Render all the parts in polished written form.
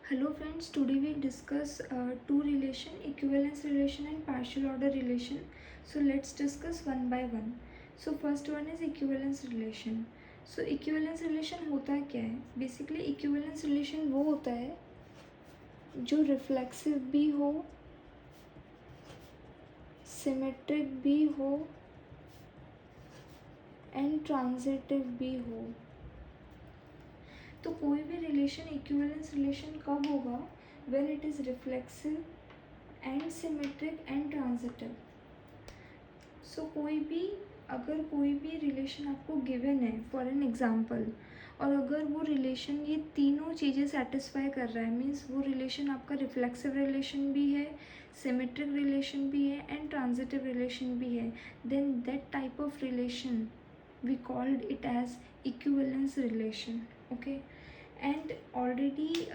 Hello friends, today we discuss two relation, equivalence relation and partial order relation. So let's discuss one by one. So first one is equivalence relation. So equivalence relation होता क्या है? Basically equivalence relation वो होता है जो reflexive भी हो, symmetric भी हो एंड ट्रांजिटिव भी हो. तो कोई भी रिलेशन इक्विवेलेंस रिलेशन कब होगा? When it is reflexive and symmetric and transitive. So अगर कोई भी रिलेशन आपको गिवन है फॉर एन एग्जांपल, और अगर वो रिलेशन ये तीनों चीज़ें सेटिस्फाई कर रहा है, मीन्स वो रिलेशन आपका रिफ्लेक्सिव रिलेशन भी है, सिमेट्रिक रिलेशन भी है एंड ट्रांजिटिव रिलेशन भी है, then that type of relation we called it as equivalence relation. Okay, and already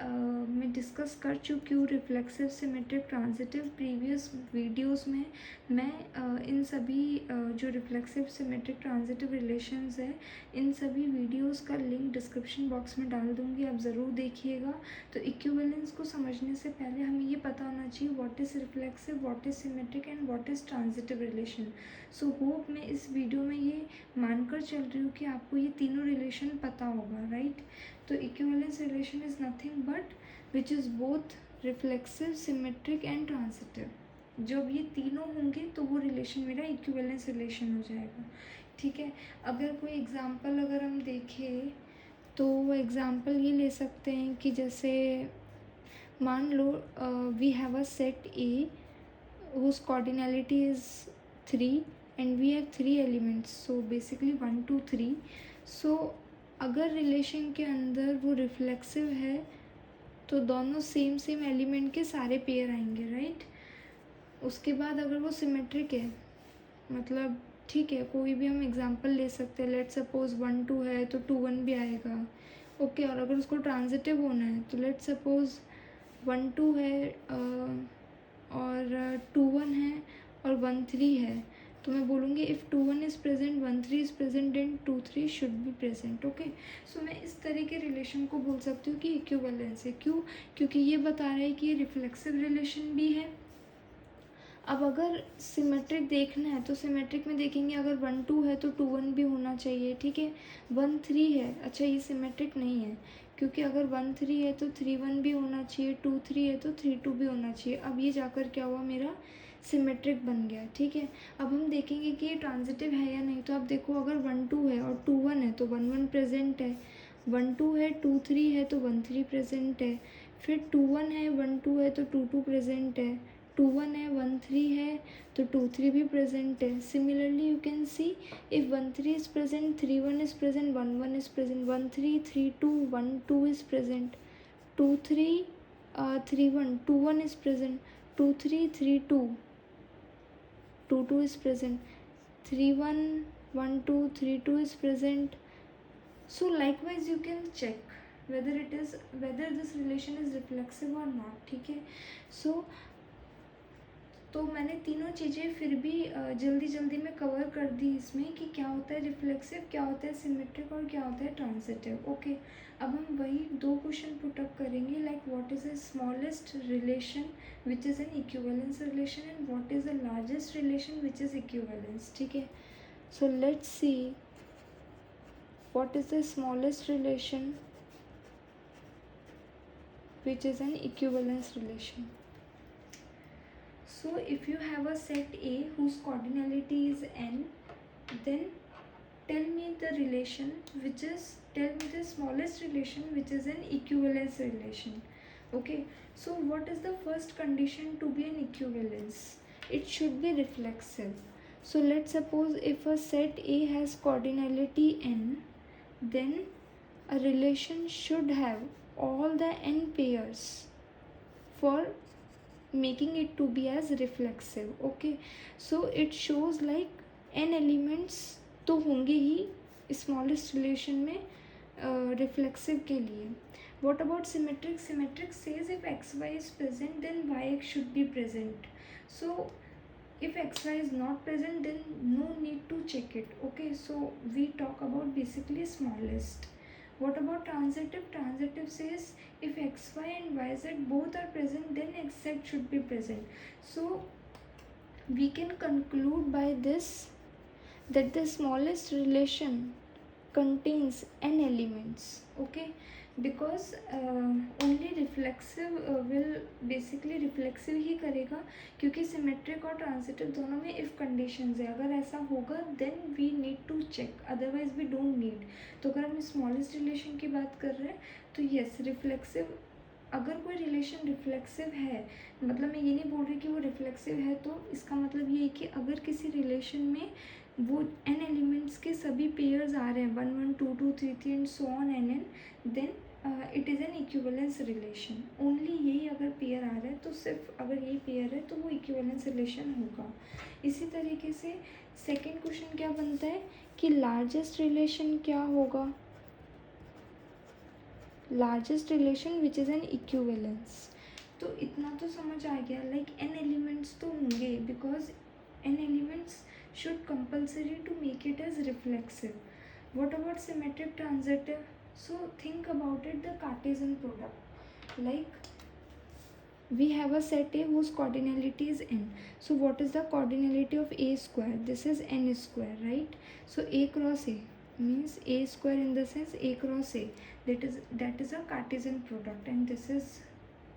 मैं डिस्कस कर चुकी हूँ reflexive symmetric transitive previous videos में. मैं इन सभी जो रिफ्लेक्सिव सिमेट्रिक ट्रांजिटिव रिलेशंस है, इन सभी वीडियोस का लिंक डिस्क्रिप्शन बॉक्स में डाल दूँगी, आप ज़रूर देखिएगा. तो इक्विवेलेंस को समझने से पहले हमें ये पता होना चाहिए what is reflexive, what is symmetric and what is transitive relation. So hope मैं इस वीडियो में ये मानकर चल रही हूँ कि आपको ये तीनों रिलेशन पता होगा, राइट. तो equivalence relation is nothing but which is both reflexive, symmetric and transitive. जब ये तीनों होंगे तो वो रिलेशन मेरा इक्विवेलेंस रिलेशन हो जाएगा. ठीक है, अगर कोई एग्जांपल अगर हम देखें तो एग्जांपल ये ले सकते हैं कि जैसे मान लो we have a set A whose cardinality is 3 and we have 3 elements, so basically 1 2 3. so अगर रिलेशन के अंदर वो रिफ्लेक्सिव है तो दोनों सेम एलिमेंट के सारे पेयर आएंगे, राइट. उसके बाद अगर वो सिमेट्रिक है, मतलब ठीक है कोई भी हम एग्जांपल ले सकते हैं, लेट सपोज 1 2 है तो 2 1 भी आएगा. ओके, और अगर उसको ट्रांजिटिव होना है तो लेट सपोज 1 2 है और 2 1 है और 1 3 है, तो मैं बोलूँगी if 2 1 is present 1 3 is present then 2 3 should be present. Okay, so मैं इस तरह के रिलेशन को बोल सकती हूँ कि इक्विवेलेंस है. क्यों? क्योंकि ये बता रहा है कि ये रिफ्लेक्सिव रिलेशन भी है. अब अगर सिमेट्रिक देखना है तो सिमेट्रिक में देखेंगे, अगर 1 2 है तो 2 1 भी होना चाहिए. ठीक है, 1 3 है, अच्छा ये सिमेट्रिक नहीं है, क्योंकि अगर 1 3 है तो 3 1 भी होना चाहिए, 2 3 है तो 3 2 भी होना चाहिए. अब ये जाकर क्या हुआ, मेरा सिमेट्रिक बन गया. ठीक है, अब हम देखेंगे कि ये ट्रांजिटिव है या नहीं. तो आप देखो, अगर 1 2 है और 2 1 है तो 1 1 प्रेजेंट है, 1 2 है 2 3 है तो 1 3 प्रेजेंट है, फिर 2 1 है 1 2 है तो 2 2 प्रेजेंट है, 2 1 है 1 3 है तो 2 3 भी प्रेजेंट है. Similarly you can see if 1 3 is present, 3 1 is present, 1 1 is present, 1 3 3 2 1 2 is present, 2 3 3 1 2 1 is present, 2 3 3 2 2 2 is present, 3 1 1 2 3 2 is present. So likewise you can check whether this relation is reflexive or not. ठीक है, तो मैंने तीनों चीज़ें फिर भी जल्दी में कवर कर दी इसमें कि क्या होता है रिफ्लेक्सिव, क्या होता है सिमेट्रिक और क्या होता है ट्रांजिटिव. ओके, अब हम वही दो क्वेश्चन पुटअप करेंगे, like what is the smallest relation which is an equivalence relation and what is the largest relation which is equivalence. ठीक है, so let's see what is the smallest relation which is an equivalence relation. So if you have a set A whose cardinality is n, then tell me the smallest relation which is an equivalence relation. Okay, so what is the first condition to be an equivalence? It should be reflexive. So let's suppose if a set A has cardinality n, then a relation should have all the n pairs for making it to be as reflexive. Okay, so it shows like n elements तो होंगे ही smallest relation में reflexive के लिए. What about symmetric? Symmetric says if xy is present then yx should be present. So if xy is not present then no need to check it. Okay, so we talk about basically smallest. What about transitive? Transitive says if xy and yz both are present, then xz should be present. So we can conclude by this that the smallest relation contains n elements. Okay, because only reflexive will basically reflexive ही करेगा, क्योंकि symmetric और transitive दोनों में if conditions है. अगर ऐसा होगा then we need to check, otherwise we don't need. तो अगर हम स्मॉलेस्ट रिलेशन की बात कर रहे हैं तो यस रिफ्लेक्सिव, अगर कोई रिलेशन रिफ्लेक्सिव है, मतलब मैं ये नहीं बोल रही कि वो रिफ्लेक्सिव है, तो इसका मतलब ये है कि अगर किसी रिलेशन में वो n एलिमेंट्स के सभी पेयर्स आ रहे हैं 1 1 2 2 3 3 and so on n n, then it is an equivalence relation. Only यही अगर पेयर आ रहा है, तो सिर्फ अगर यही पेयर है तो वो इक्विवेलेंस रिलेशन होगा. इसी तरीके से सेकेंड क्वेश्चन क्या बनता है कि लार्जेस्ट रिलेशन क्या होगा. Largest relation which is an equivalence. तो इतना तो समझ आ गया, लाइक n एलिमेंट्स तो होंगे, because n elements should compulsory to make it as reflexive. What about symmetric transitive? So think about it, the Cartesian product. Like we have a set A whose cardinality is n. So what is the cardinality of A square? This is n square, right? So A cross A means A square in the sense A cross A. That is a Cartesian product, and this is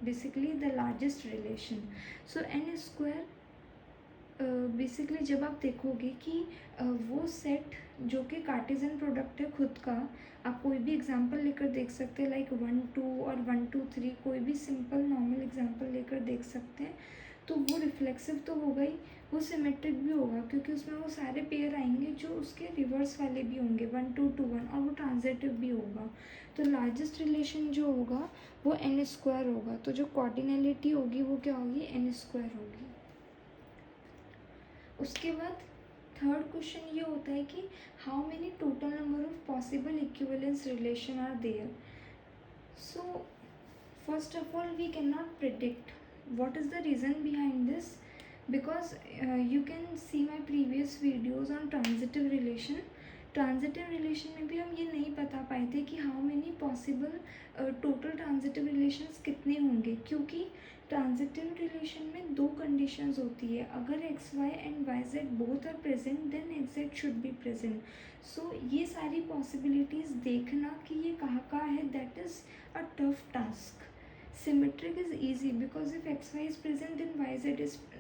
basically the largest relation. So n square basically जब आप देखोगे कि वो set जो कि Cartesian product है खुद का, आप कोई भी एग्जांपल लेकर देख सकते हैं, लाइक 1 2 और 1 2 3, कोई भी सिंपल नॉर्मल एग्जांपल लेकर देख सकते हैं. तो वो रिफ्लेक्सिव तो होगा ही, वो सिमेट्रिक भी होगा, क्योंकि उसमें वो सारे पेयर आएंगे जो उसके रिवर्स वाले भी होंगे 1 2 2 1, और वो ट्रांजिटिव भी होगा. तो लार्जेस्ट रिलेशन जो होगा वो n स्क्वायर होगा. तो जो कॉर्डिनलिटी होगी वो क्या होगी, n स्क्वायर होगी. उसके बाद थर्ड क्वेश्चन ये होता है कि how many total number of possible equivalence relation are there. So first of all we can not predict. What is the reason behind this? Because you can see my previous videos on transitive relation. Transitive relation में भी हम ये नहीं बता पाए थे कि how many possible total transitive relations कितने होंगे, क्योंकि ट्रांजिटिव रिलेशन में दो कंडीशंस होती है. अगर X Y and Y Z both are present then X Z should be present. So ये सारी पॉसिबिलिटीज़ देखना कि ये कहाँ है, that is a tough task. Symmetric is easy because if X Y is present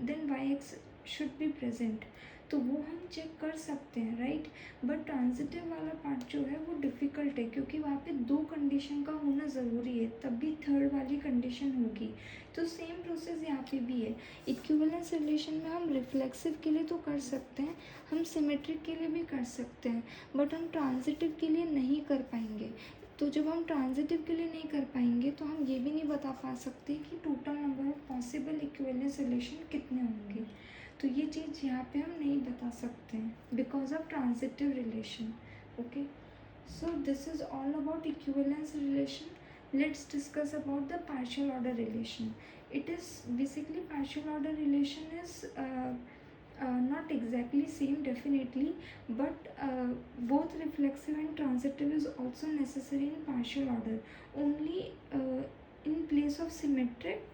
then Y X should be present, तो वो हम चेक कर सकते हैं, राइट. बट ट्रांजिटिव वाला पार्ट जो है वो डिफ़िकल्ट है, क्योंकि वहाँ पे दो कंडीशन का होना ज़रूरी है, तब भी थर्ड वाली कंडीशन होगी. तो सेम प्रोसेस यहाँ पे भी है. इक्विवेलेंस रिलेशन में हम रिफ्लेक्सिव के लिए तो कर सकते हैं, हम सिमेट्रिक के लिए भी कर सकते हैं, बट हम ट्रांजिटिव के लिए नहीं कर पाएंगे. तो जब हम ट्रांजिटिव के लिए नहीं कर पाएंगे तो हम ये भी नहीं बता पा सकते कि total number of possible equivalence relation कितने होंगे. तो ये चीज़ यहाँ पे हम नहीं बता सकते हैं because of transitive relation. Okay, so this is all about equivalence relation. Let's discuss about the partial order relation. It is basically partial order relation is not exactly same definitely, but both reflexive and transitive is also necessary in partial order. Only in place of symmetric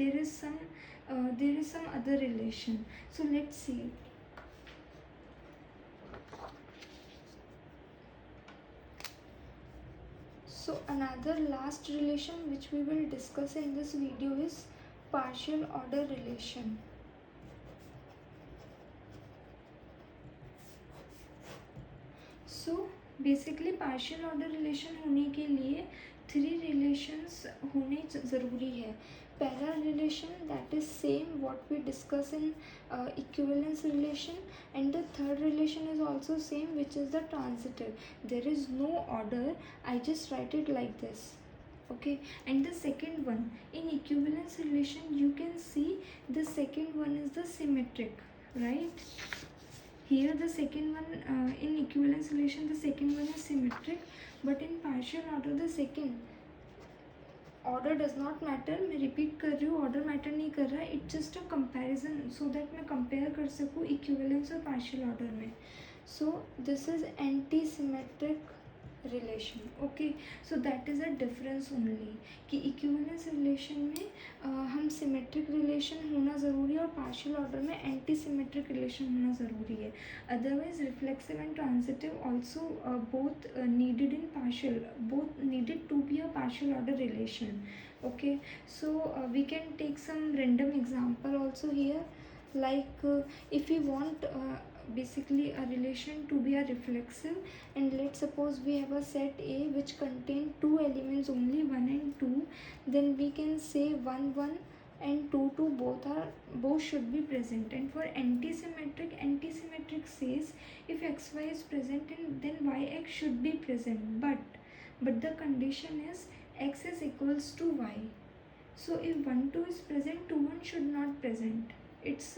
there is some other relation. So let's see. So another last relation which we will discuss in this video is partial order relation. So basically partial order relation होने के लिए 3 relations होने ज़रूरी है. Parallel relation, that is same what we discuss in equivalence relation, and the third relation is also same, which is the transitive. There is no order, I just write it like this. Okay, and the second one in equivalence relation, you can see the second one is the symmetric, right? Here the second one in equivalence relation the second one is symmetric, but in partial order the second order does not matter. मैं repeat कर रही हूँ, order matter नहीं कर रहा है, it's just a comparison so that मैं compare कर सकूँ इक्विवेलेंस और पार्शियल ऑर्डर में. So this is anti symmetric relation. Okay, so that is a difference only कि इक्विवेलेंस रिलेशन में हम सिमेट्रिक रिलेशन होना ज़रूरी है और पार्शियल ऑर्डर में एंटी सिमेट्रिक रिलेशन होना ज़रूरी है. Otherwise reflexive and transitive also both needed in partial, both needed to be a partial order relation. Okay, so we can take some random example also here, like if we want basically a relation to be a reflexive, and let's suppose we have a set A which contain two elements only, 1 and 2, then we can say 1 1 and 2 2 both should be present. And for antisymmetric says if xy is present and then yx should be present, but the condition is x is equals to y. So if 1 2 is present, 2 1 should not present. It's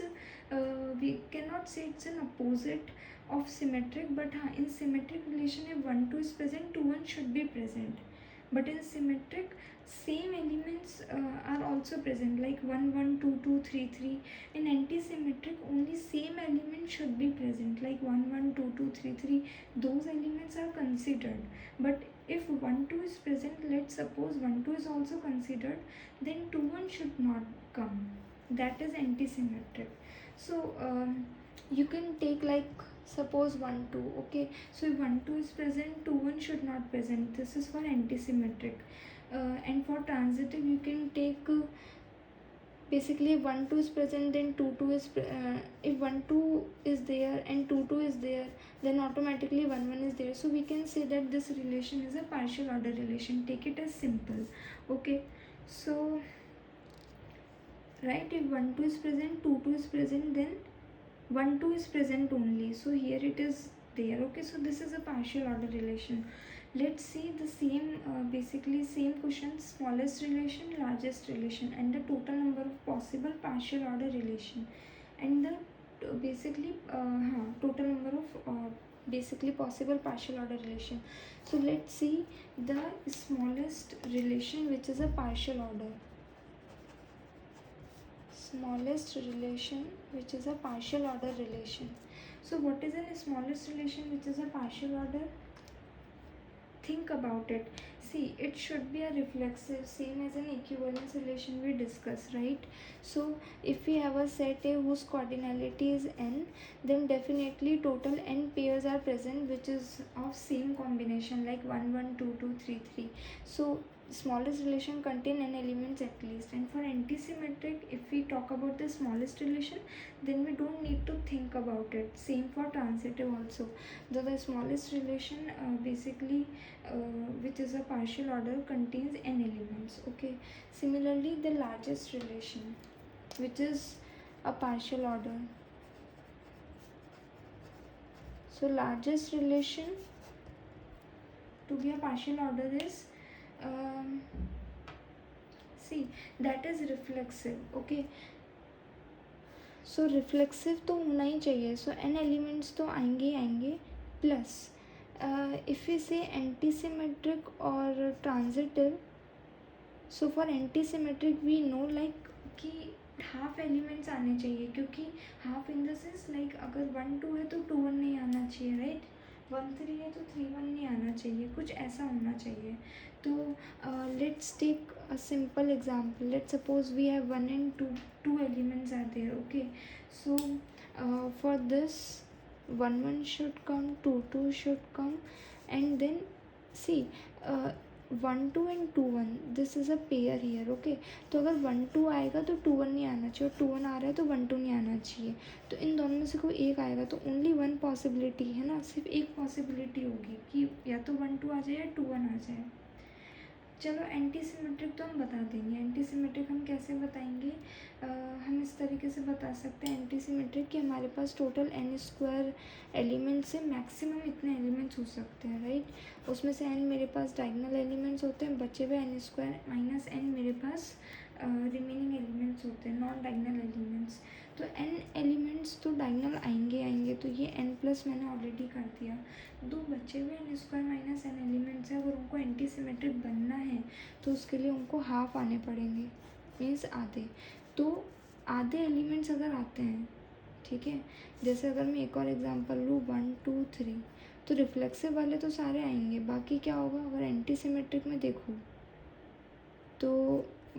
we cannot say it's an opposite of symmetric, but in symmetric relation if 1 2 is present, 2 1 should be present. But in symmetric, same elements are also present, like 1 1 2 2 3 3. In anti-symmetric, only same element should be present, like 1 1 2 2 3 3. Those elements are considered. But if 1 2 is present, let's suppose 1 2 is also considered, then 2 1 should not come. That is anti-symmetric. So you can take like suppose 1 2. Okay, so if 1 2 is present, 2 1 should not present. This is for anti-symmetric. And for transitive you can take basically if 1 2 is present, then 2 2 is if 1 2 is there and 2 2 is there, then automatically 1 1 is there. So we can say that this relation is a partial order relation. Take it as simple. Okay, so right, if 1 2 is present, 2 2 is present, then 1 2 is present only, so here it is there. Okay, so this is a partial order relation. Let's see the same basically same question, smallest relation, largest relation, and the total number of possible partial order relation, and the basically total number of basically possible partial order relation. So let's see the smallest relation which is a partial order. Smallest relation which is a partial order relation. So what is a smallest relation which is a partial order? Think about it. See, it should be a reflexive, same as an equivalence relation we discussed, right? So if we have a set A whose cardinality is n, then definitely total n pairs are present which is of same combination, like 1 1 2 2 3 3. So smallest relation contain n elements at least. And for antisymmetric, if we talk about the smallest relation, then we don't need to think about it. Same for transitive also. The smallest relation basically which is a partial order contains n elements. Okay, similarly the largest relation which is a partial order. So largest relation to be a partial order is see, that is reflexive. Okay, so reflexive तो होना ही चाहिए. So n elements तो आएंगे ही आएंगे. Plus if we say antisymmetric or transitive, so for antisymmetric we know like कि half elements आने चाहिए, क्योंकि half in the sense like अगर 1 2 है तो 2 1 नहीं आना चाहिए, राइट. 1 3 है तो 3 1 नहीं आना चाहिए, कुछ ऐसा होना चाहिए. तो let's take a simple example. Let's suppose we have 1 and 2 elements are there. Okay, so for this 1 1 should come, 2 2 should come, and then see 1 2 and 2 1, this is a pair here. Okay, तो अगर 1 2 आएगा तो 2 1 नहीं आना चाहिए, और 2 1 आ रहा है तो 1 2 नहीं आना चाहिए. तो इन दोनों में से कोई एक आएगा, तो ओनली वन पॉसिबिलिटी है ना, सिर्फ एक पॉसिबिलिटी होगी कि या तो 1 2 आ जाए या 2 1 आ जाए. चलो एंटीसिमेट्रिक तो हम बता देंगे. एंटीसिमेट्रिक हम कैसे बताएंगे? हम इस तरीके से बता सकते हैं एंटीसिमेट्रिक कि हमारे पास टोटल n स्क्वायर एलिमेंट्स से मैक्सिमम इतने एलिमेंट्स हो सकते हैं, राइट. उसमें से n मेरे पास डायगोनल एलिमेंट्स होते हैं, बचे हुए n स्क्वायर माइनस n मेरे पास रिमेनिंग एलिमेंट्स होते हैं, नॉन डायगोनल एलिमेंट्स. तो n एलिमेंट्स तो डायगोनल आएंगे, तो ये n प्लस मैंने ऑलरेडी कर दिया. दो बचे हुए n square minus n elements हैं, अगर उनको एंटीसिमेट्रिक बनना है तो उसके लिए उनको हाफ आने पड़ेंगे, मीन्स आधे. तो आधे एलिमेंट्स अगर आते हैं, ठीक है, जैसे अगर मैं एक और एग्जांपल लूँ 1 2 3, तो रिफ्लेक्सिव वाले तो सारे आएंगे। बाकी क्या होगा, अगर एंटी सिमेट्रिक में देखो तो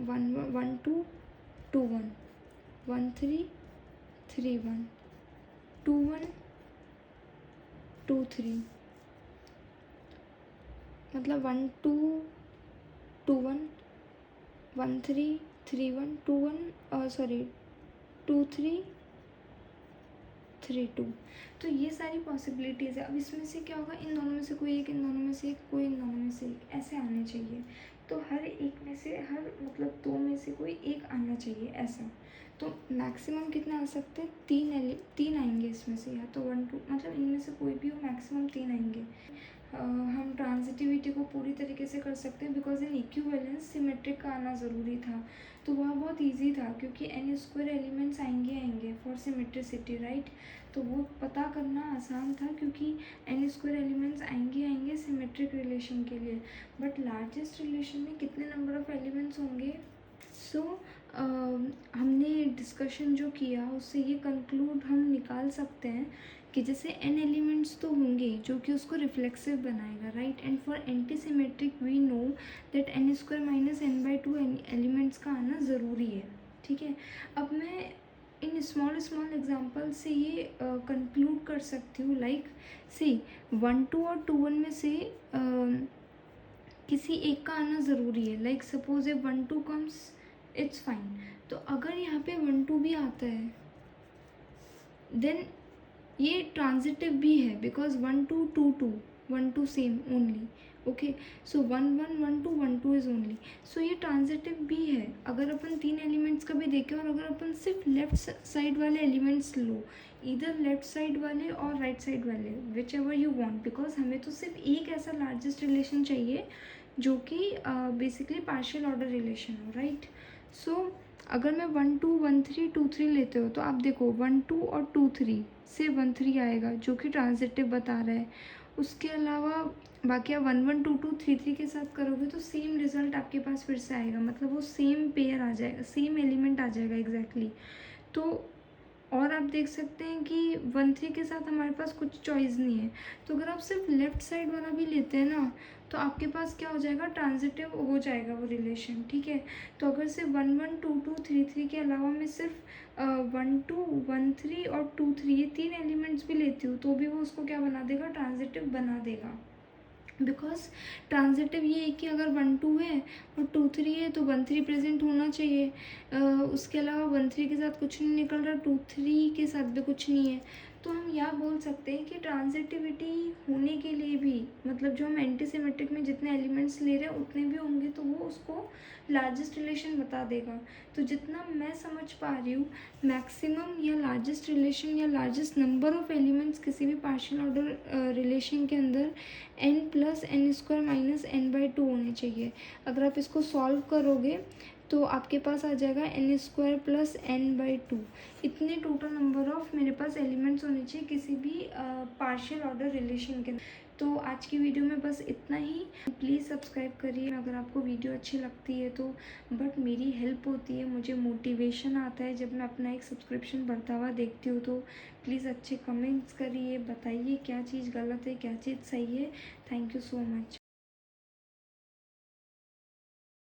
1 1 2 2 1 1 3 3 1 2 1 2 3, मतलब 1 2 2 1 1 3 3 1 2 1 सॉरी 2 3 3 2। तो ये सारी पॉसिबिलिटीज़ है। अब इसमें से क्या होगा, इन दोनों में से कोई एक, इन दोनों में से एक, कोई इन दोनों में से एक, ऐसे आने चाहिए। तो हर एक में से, हर मतलब दो में से कोई एक आना चाहिए ऐसा। तो मैक्सिमम कितने आ सकते हैं, तीन आएंगे इसमें से, या तो 1 2, मतलब इनमें से कोई भी हो, मैक्सिमम 3 आएंगे। हम ट्रांजिटिविटी को पूरी तरीके से कर सकते हैं, बिकॉज इन इक्विवेलेंस सिमेट्रिक का आना ज़रूरी था। तो वह बहुत इजी था, क्योंकि n² एलिमेंट्स आएंगे फॉर सिमेट्रिसिटी, राइट। तो वो पता करना आसान था, क्योंकि n² एलिमेंट्स आएंगे सिमेट्रिक रिलेशन के लिए। बट लार्जेस्ट रिलेशन में कितने नंबर ऑफ़ एलिमेंट्स होंगे। सो हमने डिस्कशन जो किया उससे ये कंक्लूड हम निकाल सकते हैं कि जैसे n एलिमेंट्स तो होंगे जो कि उसको रिफ्लेक्सिव बनाएगा, right. And for anti symmetric we know that n² - n/2 elements का आना ज़रूरी है, ठीक है। अब मैं इन स्मॉल एग्जांपल से ये कंक्लूड कर सकती हूँ, लाइक सी 1 2 और 2 1 में से किसी एक का आना ज़रूरी है। Like suppose A 1 2 comes, it's fine. तो अगर यहाँ पे 1 2 भी आता है देन ये ट्रांजिटिव भी है, because 1 2 2 2 1 2 same only, okay. So 1 1 1 2 1 2 is only. So ये ट्रांजिटिव भी है। अगर अपन 3 एलिमेंट्स का भी देखें, और अगर अपन सिर्फ लेफ्ट साइड वाले एलिमेंट्स लो, इधर लेफ्ट साइड वाले और राइट साइड वाले, which ever you want, because हमें तो सिर्फ एक ऐसा लार्जेस्ट रिलेशन चाहिए जो कि बेसिकली पार्शियल ऑर्डर रिलेशन हो, राइट। सो अगर मैं 1 2 1 3 2 3 लेते हो, तो आप देखो 1 2 और 2 3 से 1 3 आएगा, जो कि ट्रांजिटिव बता रहा है। उसके अलावा बाकी आप 1 1 2 2 3 3 के साथ करोगे तो सेम रिजल्ट आपके पास फिर से आएगा, मतलब वो सेम पेयर आ जाएगा, सेम एलिमेंट आ जाएगा एग्जैक्टली। तो और आप देख सकते हैं कि 1 3 के साथ हमारे पास कुछ चॉइस नहीं है। तो अगर आप सिर्फ लेफ़्ट साइड वाला भी लेते हैं ना, तो आपके पास क्या हो जाएगा, ट्रांजिटिव हो जाएगा वो रिलेशन, ठीक है। तो अगर सिर्फ 1 1 2 2 3 3 के अलावा मैं सिर्फ 1 2 1 3 और 2 3 ये 3 एलिमेंट्स भी लेती हूँ, तो भी वो उसको क्या बना देगा, ट्रांजिटिव बना देगा। बिकॉज ट्रांजिटिव ये है कि अगर 1 2 है और 2 3 है तो 1 3 प्रेजेंट होना चाहिए। उसके अलावा 1 3 के साथ कुछ नहीं निकल रहा, 2 3 के साथ भी कुछ नहीं है। तो हम यह बोल सकते हैं कि ट्रांजिटिविटी होने के लिए भी, मतलब जो हम एंटी सिमेट्रिक में जितने एलिमेंट्स ले रहे हैं उतने भी होंगे, तो वो उसको लार्जेस्ट रिलेशन बता देगा। तो जितना मैं समझ पा रही हूँ, मैक्सिमम या लार्जेस्ट रिलेशन या लार्जेस्ट नंबर ऑफ एलिमेंट्स किसी भी पार्शियल ऑर्डर रिलेशन के अंदर n + n² - n/2 होने चाहिए। अगर आप इसको सॉल्व करोगे तो आपके पास आ जाएगा n² + n/2। इतने टोटल नंबर ऑफ मेरे पास एलिमेंट्स होने चाहिए किसी भी पार्शियल ऑर्डर रिलेशन के। तो आज की वीडियो में बस इतना ही। प्लीज़ सब्सक्राइब करिए अगर आपको वीडियो अच्छी लगती है तो। बट मेरी हेल्प होती है, मुझे मोटिवेशन आता है जब मैं अपना एक सब्सक्रिप्शन बढ़ता हुआ देखती हूँ। तो प्लीज़ अच्छे कमेंट्स करिए, बताइए क्या चीज़ गलत है, क्या चीज़ सही है। Thank you so much.